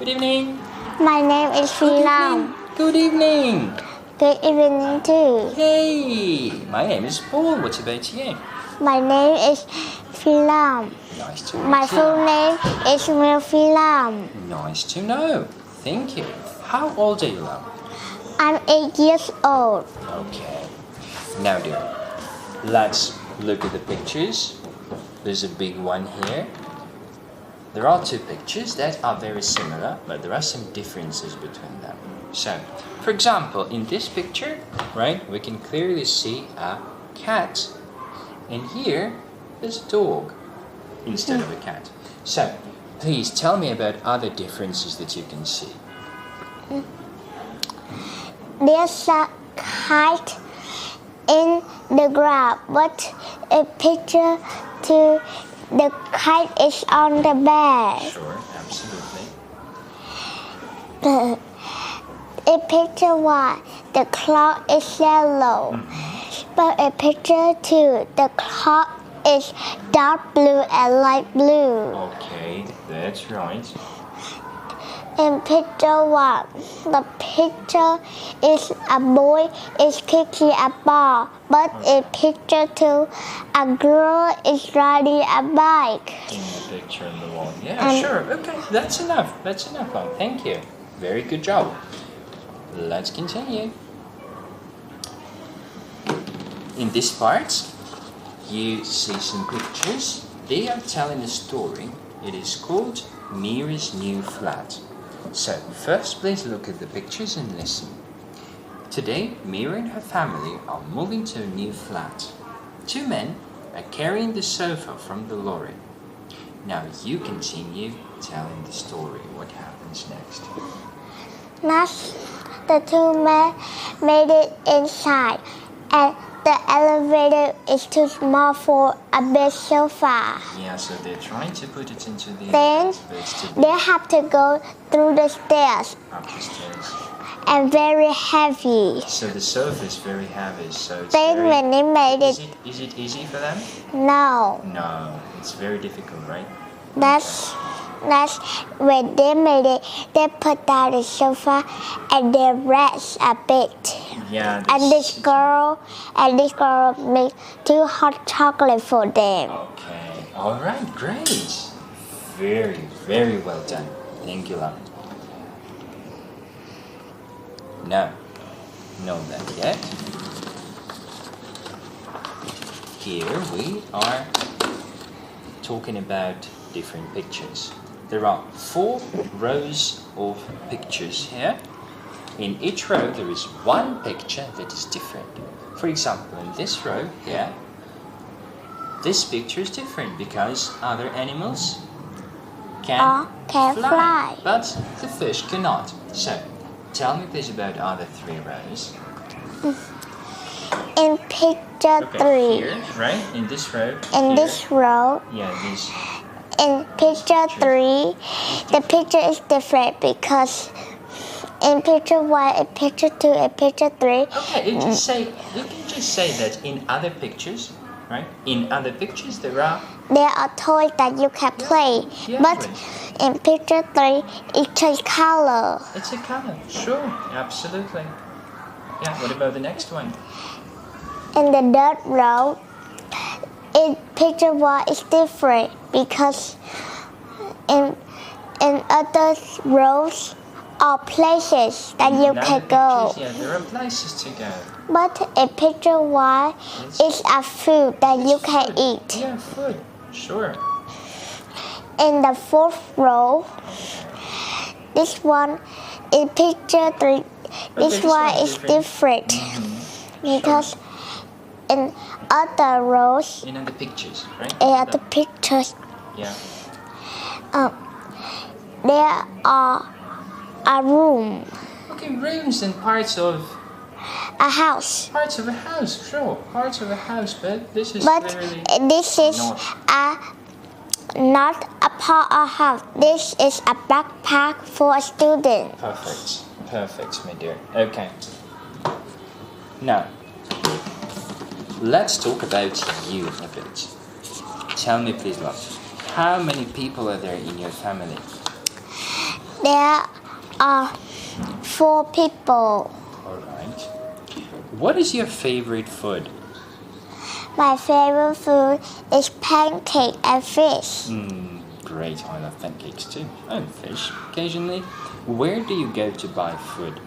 Good evening. My name is Philam. Good evening. Good evening too. Hey, my name is Paul. What about you? My name is Philam. Nice to meet My you. full name is Philam. Nice to know. Thank you. How old are you now? I'm 8 years old. Okay. Now dear, let's look at the pictures. There's a big one here. There are two pictures that are very similar, but there are some differences between them. So, for example, in this picture, right, we can clearly see a cat. And here, there's a dog instead of a cat. So, please tell me about other differences that you can see. There's a kite in the ground, but a picture to the kite is on the bed. Sure, absolutely. A picture one, the clock is yellow. But a picture two, the clock is dark blue and light blue. Okay, that's right. In picture one, the picture is a boy is kicking a ball. But in picture two, a girl is riding a bike. In the picture on the wall. Yeah, sure. Okay, that's enough. That's enough, Mom. Thank you. Very good job. Let's continue. In this part, you see some pictures. They are telling a story. It is called Mira's New Flat. So, first please look at the pictures and listen. Today, Mira and her family are moving to a new flat. Two men are carrying the sofa from the lorry. Now you continue telling the story. What happens next? Next, the two men made it inside, and the elevator is too small for a big sofa. Yeah, so they're trying to put it into the Then elevator, but it's too they big. have to go through the stairs, Up the stairs. and very heavy. So the sofa is very heavy. So it's Then very... when they made it, Is it easy for them? no, No, it's very difficult, right? that's when they made it. They put down the sofa and they rest a bit. Yeah. And this girl made two hot chocolate for them. Okay. All right. Great. Very, very well done. Thank you, love. No, not that yet. Here we are talking about different pictures. There are 4 rows of pictures here. In each row there is one picture that is different. For example, in this row here, this picture is different because other animals can fly. but the fish cannot. So, tell me please about other 3 rows. In picture Okay, 3, here, right? In this row. in here. this row, Yeah, this. in picture 3, the picture is different because in picture 1, in picture 2, in picture 3, Okay, you can just say that in other pictures, right? In other pictures there are. there are toys that you can play. Yeah, But in picture 3, it changes color. It's a color, sure, absolutely. Yeah, what about the next one? In the third row, in picture 1 is different because in other rows are places that you In other can go. pictures, yeah, there are places to go. But in picture 1 is a food that you can Food. eat. Yeah, food, sure. In the fourth row, this one in picture 3, this this one one's is different because in other rows, In other pictures, right? in other pictures, Yeah. there are a room, Okay, rooms and parts of a house. a house, sure. Parts of a house, but this is But clearly this is not a part of house. This is a backpack for a student. perfect. Perfect, my dear. Okay. Now, let's talk about you a bit. Tell me, please, love, how many people are there in your family? There are 4 people. Alright. What is your favorite food? My favorite food is pancake and fish. Great, I love pancakes too. And fish occasionally. Where do you go to buy food?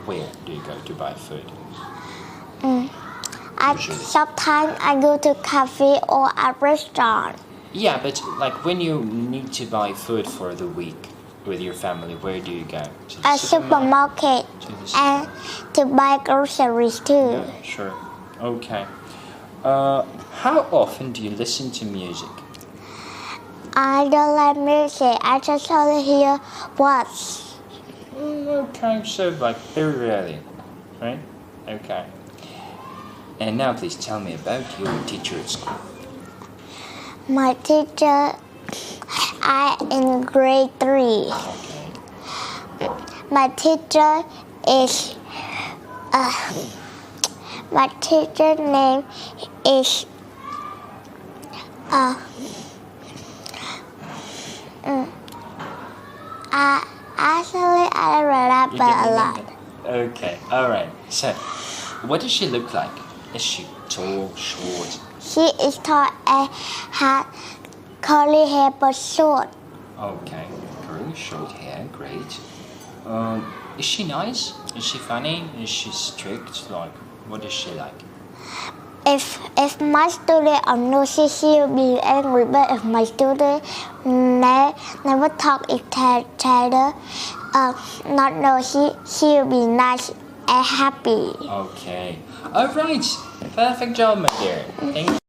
Where do you go to buy food? Sometimes I go to cafe or a restaurant. Yeah, but like when you need to buy food for the week with your family, where do you go? To the A supermarket and to buy groceries too. Yeah, sure. Okay. How often do you listen to music? I don't like music. I just only hear words. Okay, so like very rarely, right? Okay. And now please tell me about your teacher at school. My teacher, I in grade 3. Okay. My teacher is, my teacher name is, actually I remember a lot. Okay, alright. So, what does she look like? Is she tall, short? She is tall and has curly hair but short. Okay, curly, short hair, great. Is she nice? Is she funny? Is she strict? Like, what is she like? If my student are nosy, she will be angry. But if my student never talk each other, not nosy, she will be nice and happy. Okay. Alright. Perfect job, my dear. Thank you.